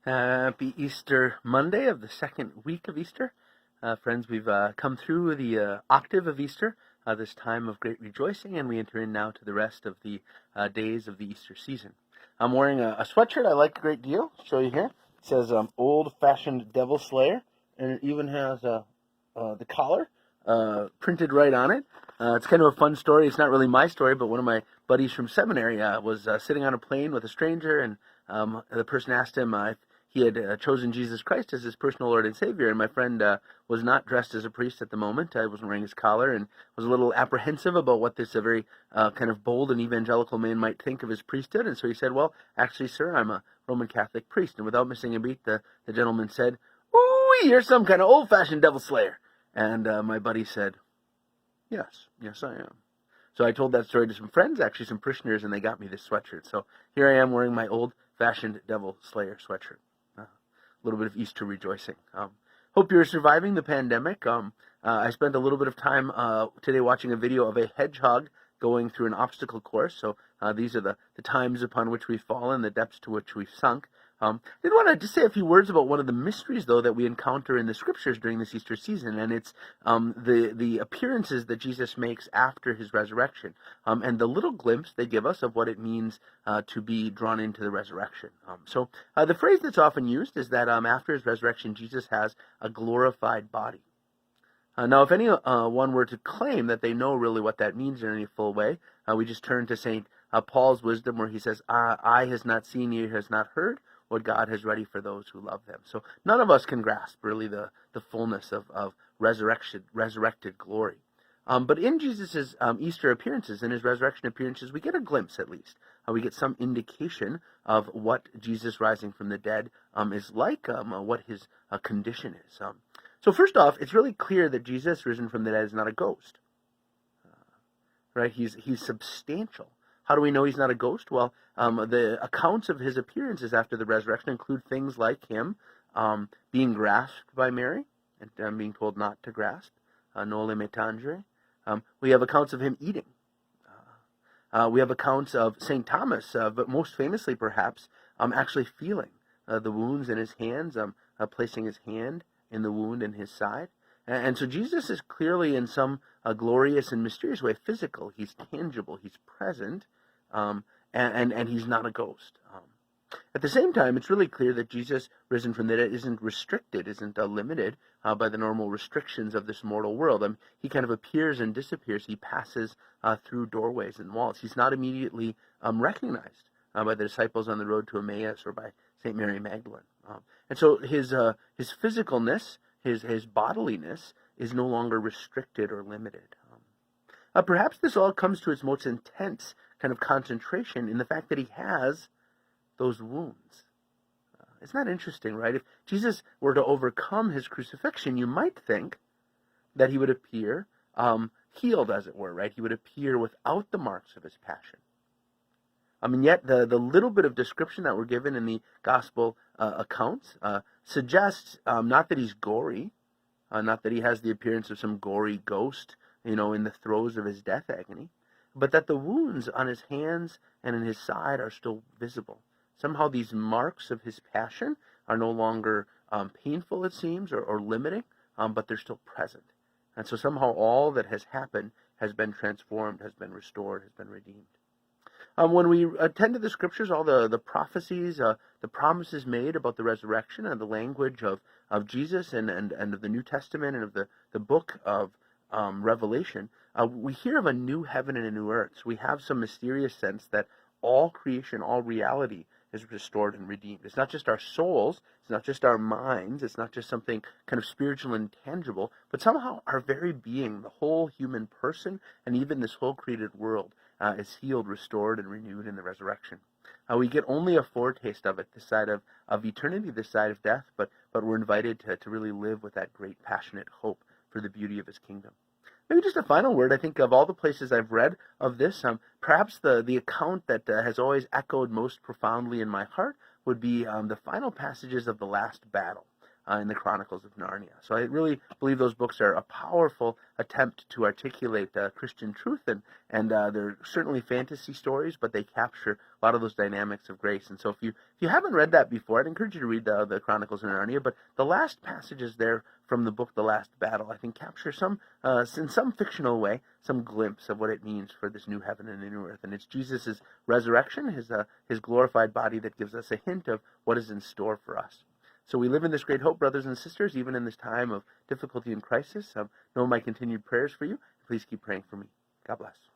Happy Easter Monday of the second week of Easter. Friends, we've come through the octave of Easter, this time of great rejoicing, and we enter in now to the rest of the days of the Easter season. I'm wearing a sweatshirt I like a great deal. I'll show you here. It says Old-Fashioned Devil Slayer, and it even has the collar printed right on it. It's kind of a fun story. It's not really my story, but one of my buddies from seminary was sitting on a plane with a stranger, and the person asked him if he had chosen Jesus Christ as his personal Lord and Savior, and my friend was not dressed as a priest at the moment. I wasn't wearing his collar and was a little apprehensive about what this very kind of bold and evangelical man might think of his priesthood, and so he said, well, actually, sir, I'm a Roman Catholic priest. And without missing a beat, the gentleman said, ooh, you're some kind of old-fashioned devil slayer. And my buddy said, yes, I am. So I told that story to some friends, actually some parishioners, and they got me this sweatshirt. So here I am wearing my old-fashioned devil slayer sweatshirt. A little bit of Easter rejoicing. Hope you're surviving the pandemic. I spent a little bit of time today watching a video of a hedgehog going through an obstacle course. So these are the times upon which we've fallen, the depths to which we've sunk. I did want to just say a few words about one of the mysteries, though, that we encounter in the Scriptures during this Easter season, and it's the appearances that Jesus makes after his resurrection, and the little glimpse they give us of what it means to be drawn into the resurrection. So the phrase that's often used is that after his resurrection, Jesus has a glorified body. Now, if anyone were to claim that they know really what that means in any full way, we just turn to St. Paul's wisdom, where he says, eye has not seen, ear has not heard, what God has ready for those who love them. So none of us can grasp really the fullness of resurrected glory. But in Jesus' Easter appearances, in his resurrection appearances, we get a glimpse at least. We get some indication of what Jesus rising from the dead is like, what his condition is. So first off, it's really clear that Jesus risen from the dead is not a ghost. Right? He's substantial. How do we know he's not a ghost? Well, the accounts of his appearances after the resurrection include things like him being grasped by Mary and being told not to grasp, noli me tangere. We have accounts of him eating. We have accounts of St. Thomas, but most famously perhaps, actually feeling the wounds in his hands, placing his hand in the wound in his side. And so Jesus is clearly in some glorious and mysterious way physical. He's tangible. He's present. And he's not a ghost. At the same time, it's really clear that Jesus, risen from the dead, isn't restricted, isn't limited by the normal restrictions of this mortal world. He kind of appears and disappears. He passes through doorways and walls. He's not immediately recognized by the disciples on the road to Emmaus or by St. Mary Magdalene. And so his physicalness, his bodiliness, is no longer restricted or limited. Perhaps this all comes to its most intense kind of concentration in the fact that he has those wounds. Isn't that interesting, right? If Jesus were to overcome his crucifixion, you might think that he would appear healed, as it were, right? He would appear without the marks of his passion. And yet the little bit of description that we're given in the gospel accounts suggests not that he's gory, not that he has the appearance of some gory ghost, in the throes of his death agony, but that the wounds on his hands and in his side are still visible. Somehow these marks of his passion are no longer painful, it seems, or limiting, but they're still present. And so somehow all that has happened has been transformed, has been restored, has been redeemed. When we attend to the Scriptures, all the prophecies, the promises made about the resurrection and the language of Jesus and of the New Testament and of the book of Revelation, we hear of a new heaven and a new earth. So we have some mysterious sense that all creation, all reality is restored and redeemed. It's not just our souls, it's not just our minds, it's not just something kind of spiritual and tangible, but somehow our very being, the whole human person, and even this whole created world is healed, restored, and renewed in the resurrection. We get only a foretaste of it this side of eternity, this side of death, but we're invited to really live with that great passionate hope for the beauty of his kingdom. Maybe just a final word. I think of all the places I've read of this, perhaps the account that has always echoed most profoundly in my heart would be the final passages of the last battle. in the Chronicles of Narnia. So I really believe those books are a powerful attempt to articulate Christian truth, and they're certainly fantasy stories, but they capture a lot of those dynamics of grace. And so if you haven't read that before, I'd encourage you to read the Chronicles of Narnia. But the last passages there from the book The Last Battle, I think, capture some, in some fictional way, some glimpse of what it means for this new heaven and new earth. And it's Jesus' resurrection, his glorified body, that gives us a hint of what is in store for us. So we live in this great hope, brothers and sisters, even in this time of difficulty and crisis. Know my continued prayers for you. Please keep praying for me. God bless.